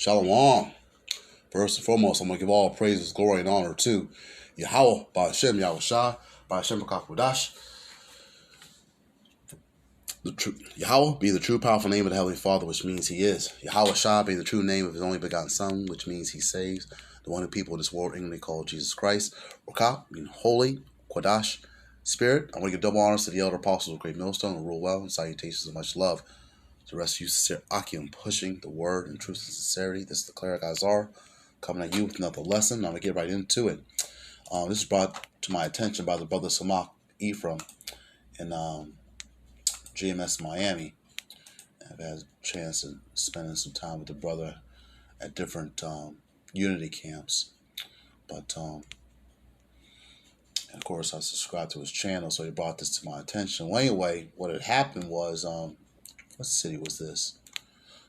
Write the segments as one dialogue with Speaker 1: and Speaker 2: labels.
Speaker 1: Shalom. First and foremost, I'm going to give all praises, glory, and honor to Yahweh, Ba'ashem, Yahushua, Ba'ashem, B'Kakudash. Yahweh be the true powerful name of the Heavenly Father, which means He is. Yahushua be the true name of His only begotten Son, which means He saves. The one who people in this world English call Jesus Christ. Rakah, meaning holy, Quadash, Spirit. I want to give double honors to the elder apostles of Great Millstone who rule well, and salutations of much love to the rest of you sincere Akim, pushing the word in truth and sincerity. This is the cleric Azar, coming at you with another lesson. I'm going to get right into it. This is brought to my attention by the brother Samach Ephraim in GMS Miami. I've had a chance of spending some time with the brother at different unity camps. But, and of course, I subscribed to his channel, so he brought this to my attention. Well, anyway, what had happened was, what city was this?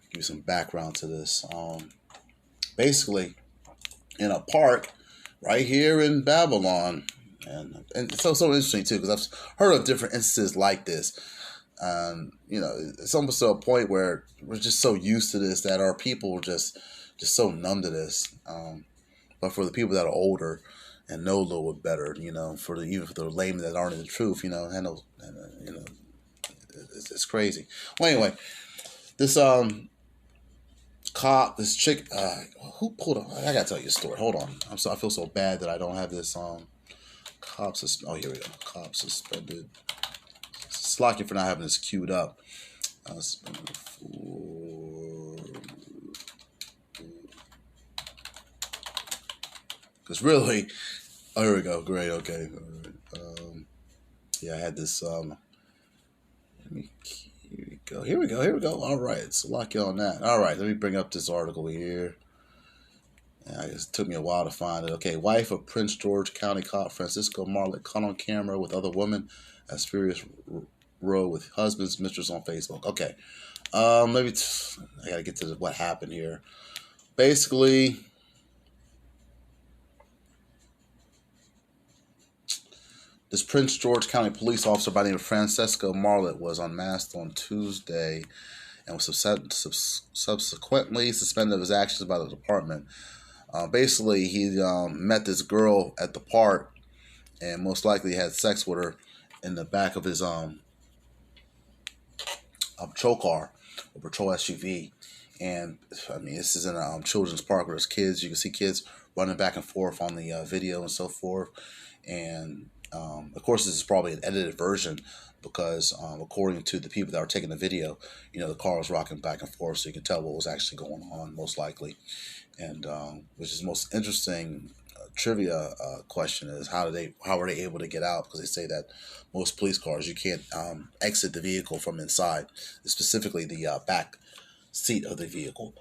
Speaker 1: Give you some background to this. Basically, in a park right here in Babylon, and it's so interesting, too, because I've heard of different instances like this. It's almost to a point where we're just so used to this that our people are just so numb to this. But for the people that are older and know a little bit better, even for the laymen that aren't in the truth, it's crazy. Well, anyway, this cop, this chick, who pulled up? I gotta tell you a story. Hold on, I feel so bad that I don't have this cop suspended. Oh, here we go. Cop suspended. Slack you for not having this queued up. Because really, oh, here we go. Great. Okay. All right. Yeah, I had this. Here we go. All right. So lock you on that. All right. Let me bring up this article here. I guess it took me a while to find it. Okay. Wife of Prince George County cop Francisco Marlett caught on camera with other women as furious row with husband's mistress on Facebook. Okay. Maybe I gotta get to what happened here. Basically, this Prince George County police officer by the name of Francisco Marlett was unmasked on Tuesday and was subsequently suspended of his actions by the department. Basically, he met this girl at the park and most likely had sex with her in the back of his patrol car, a patrol SUV. And I mean, this is in a children's park where there's kids. You can see kids running back and forth on the video and so forth. And of course, this is probably an edited version because according to the people that were taking the video, the car was rocking back and forth, so you can tell what was actually going on, most likely. And which is the most interesting trivia question is how were they able to get out? Because they say that most police cars, you can't exit the vehicle from inside, specifically the back seat of the vehicle.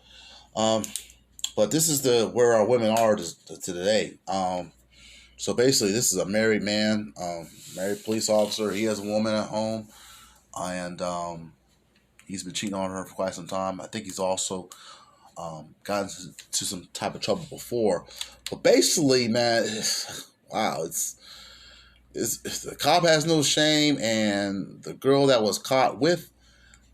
Speaker 1: But this is where our women are today. So basically, this is a married man, married police officer. He has a woman at home, and he's been cheating on her for quite some time. I think he's also gotten into some type of trouble before. But basically, man, wow, it's the cop has no shame, and the girl that was caught with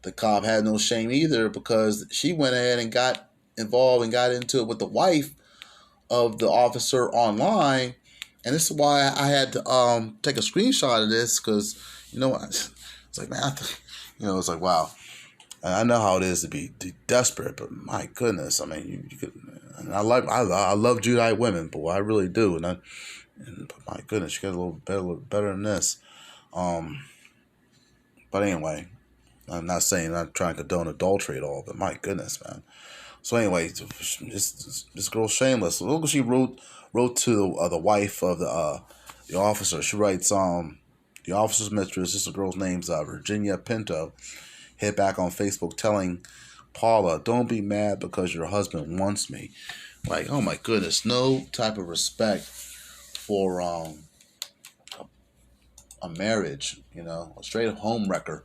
Speaker 1: the cop had no shame either, because she went ahead and got involved and got into it with the wife of the officer online. And this is why I had to take a screenshot of this, because it's like, man, it's like, wow. I know how it is to be desperate, but my goodness, I mean, you could. And I love Judite women, boy, I really do. And my goodness, you got a little better than this. But anyway, I'm not trying to condone adultery at all, but my goodness, man. So anyway, this girl's shameless. Look what she wrote to the wife of the officer. She writes, the officer's mistress, this girl's name's Virginia Pinto, hit back on Facebook telling Paula, "Don't be mad because your husband wants me." Like, oh my goodness, no type of respect for a marriage, a straight home wrecker,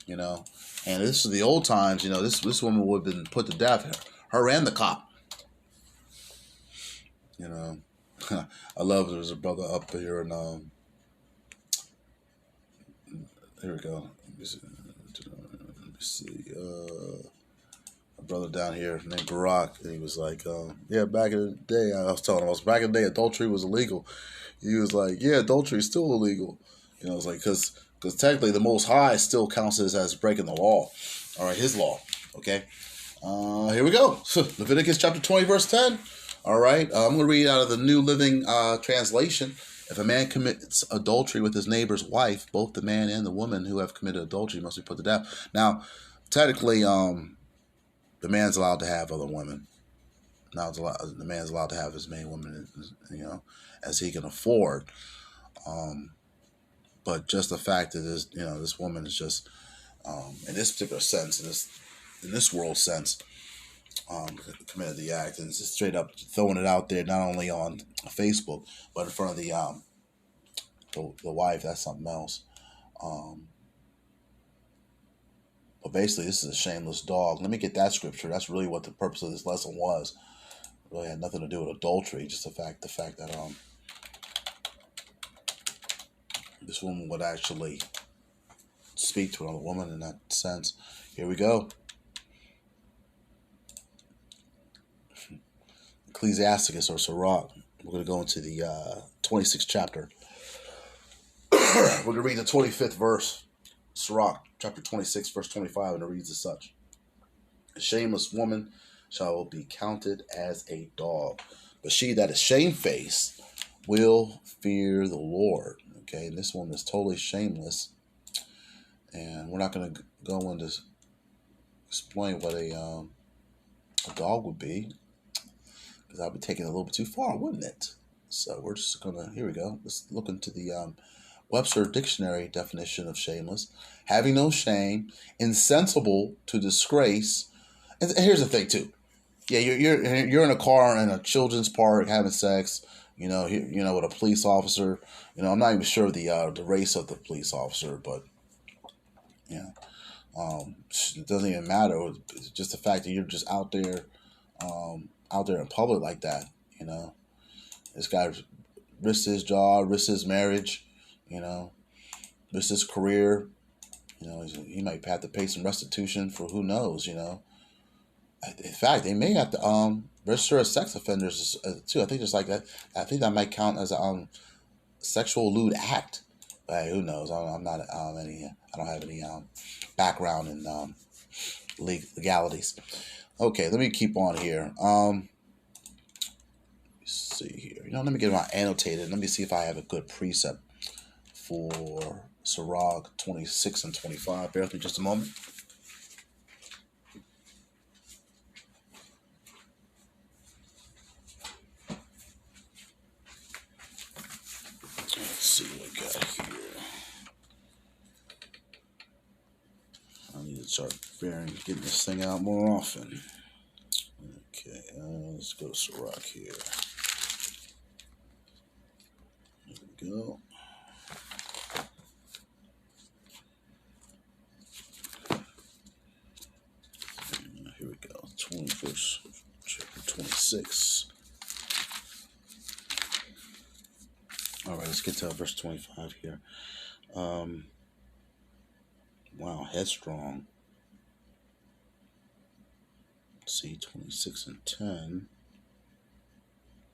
Speaker 1: And this is the old times, this woman would have been put to death, her and the cop. I love there's a brother up here and here we go. Let me see. brother down here named Barack, and he was like, yeah, back in the day, I was telling him, back in the day, adultery was illegal. He was like, yeah, adultery is still illegal. You know, it's like, because technically the Most High still counts it as breaking the law. All right, his law. Okay. Here we go. Leviticus chapter 20, verse 10. All right. I'm going to read out of the New Living Translation. If a man commits adultery with his neighbor's wife, both the man and the woman who have committed adultery must be put to death. Now, technically, the man's allowed to have other women. Now, the man's allowed to have as many women, you know, as he can afford. But just the fact that this woman is just, in this particular sense, in this world sense, committed the act, and just straight up throwing it out there, not only on Facebook but in front of the wife. That's something else. But basically, this is a shameless dog. Let me get that scripture. That's really what the purpose of this lesson was. It really had nothing to do with adultery. Just the fact that this woman would actually speak to another woman in that sense. Here we go. Ecclesiasticus or Sirach. We're going to go into the 26th chapter. We're going to read the 25th verse. Sirach, chapter 26, verse 25, and it reads as such. A shameless woman shall be counted as a dog, but she that is shamefaced will fear the Lord. Okay, and this woman is totally shameless. And we're not going to go into explain what a dog would be, because I'd be taking it a little bit too far, wouldn't it? So we're just going to, here we go. Let's look into the Webster Dictionary definition of shameless. Having no shame, insensible to disgrace. And here's the thing too. Yeah, you're in a car in a children's park having sex, with a police officer. I'm not even sure the race of the police officer, but it doesn't even matter. It's just the fact that you're just out there in public like that. This guy risked his job, risked his marriage, risked his career. He might have to pay some restitution for who knows. In fact, they may have to register as sex offenders too. I think just like that. I think that might count as a sexual lewd act. But hey, who knows? I'm not I don't have any background in legalities. Okay, let me keep on here. Let's see here. Let me get my annotated. Let me see if I have a good precept for Sirach 26 and 25. Bear with me just a moment. Let's see what we got here. I need to start getting this thing out more often. Okay, let's go to Sirach here. There we go. Here we go. 21st chapter 26. All right, let's get to verse 25 here. Wow, Headstrong. Let's see, 26 and 10.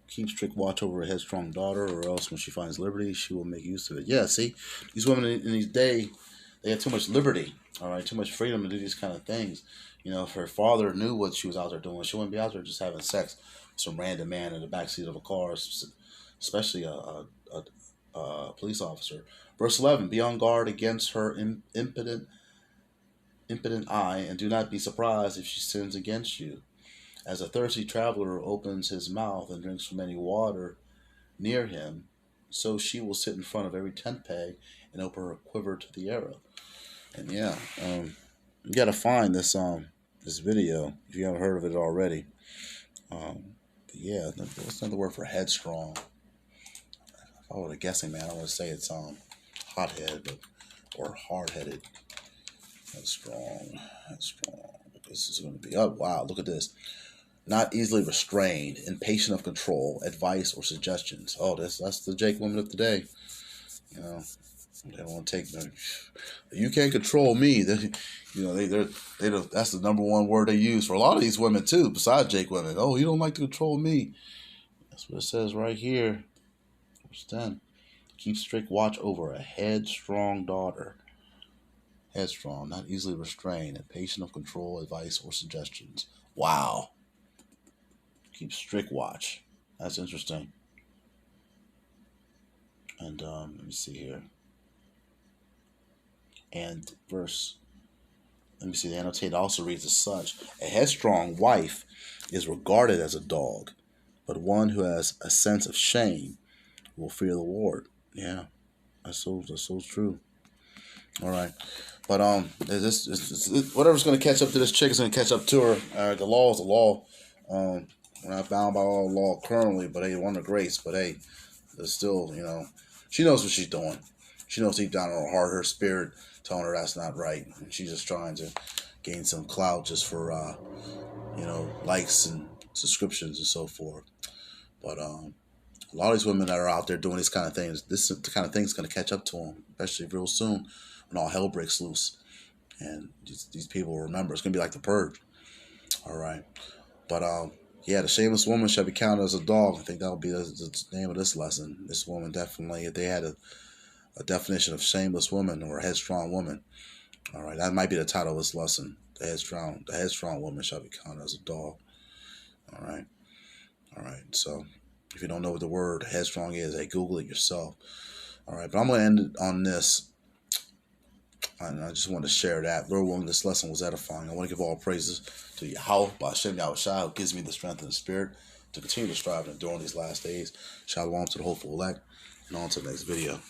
Speaker 1: Keep strict watch over a headstrong daughter, or else when she finds liberty, she will make use of it. Yeah, see, these women in these days, they have too much liberty, all right, too much freedom to do these kind of things. If her father knew what she was out there doing, she wouldn't be out there just having sex with some random man in the backseat of a car, especially a police officer. Verse 11, be on guard against her impotent eye, and do not be surprised if she sins against you. As a thirsty traveler opens his mouth and drinks from any water near him, so she will sit in front of every tent peg and open her quiver to the arrow. And yeah, you got to find this video if you haven't heard of it already. But yeah, what's another word for headstrong? If I were guessing, man, I would say it's hothead, or hard-headed. Headstrong. This is going to be, oh wow, look at this. Not easily restrained, impatient of control, advice, or suggestions. Oh, that's the Jake woman of today. They don't want to take them. You can't control me. That's the number one word they use for a lot of these women too. Besides Jake women, oh, you don't like to control me. That's what it says right here. Verse 10. Keep strict watch over a headstrong daughter. Headstrong, not easily restrained, and patient of control, advice, or suggestions. Wow. Keep strict watch. That's interesting. And let me see here. And let me see, the annotated also reads as such: a headstrong wife is regarded as a dog, but one who has a sense of shame will fear the Lord. Yeah, that's so true. All right, but whatever's going to catch up to this chick is going to catch up to her. The law is the law. We're not bound by all law currently, but hey, one of grace. But hey, there's still, she knows what she's doing. She knows deep down in her heart, her spirit telling her that's not right, and she's just trying to gain some clout just for likes and subscriptions and so forth. But a lot of these women that are out there doing these kind of things, this the kind of thing is going to catch up to them, especially real soon when all hell breaks loose. And these people will remember. It's going to be like the purge. All right. But yeah, the shameless woman shall be counted as a dog. I think that'll be the name of this lesson. This woman definitely, if they had a definition of shameless woman or a headstrong woman, all right, that might be the title of this lesson. The headstrong woman shall be counted as a dog. All right. All right. So if you don't know what the word headstrong is, hey, Google it yourself. All right. But I'm going to end it on this. And I just wanted to share that. Lord willing, this lesson was edifying. I want to give all praises to Yahweh, Ba'ashem Yahushua, who gives me the strength and the spirit to continue to strive and endure in these last days. Shalom to the hopeful elect. And on to the next video.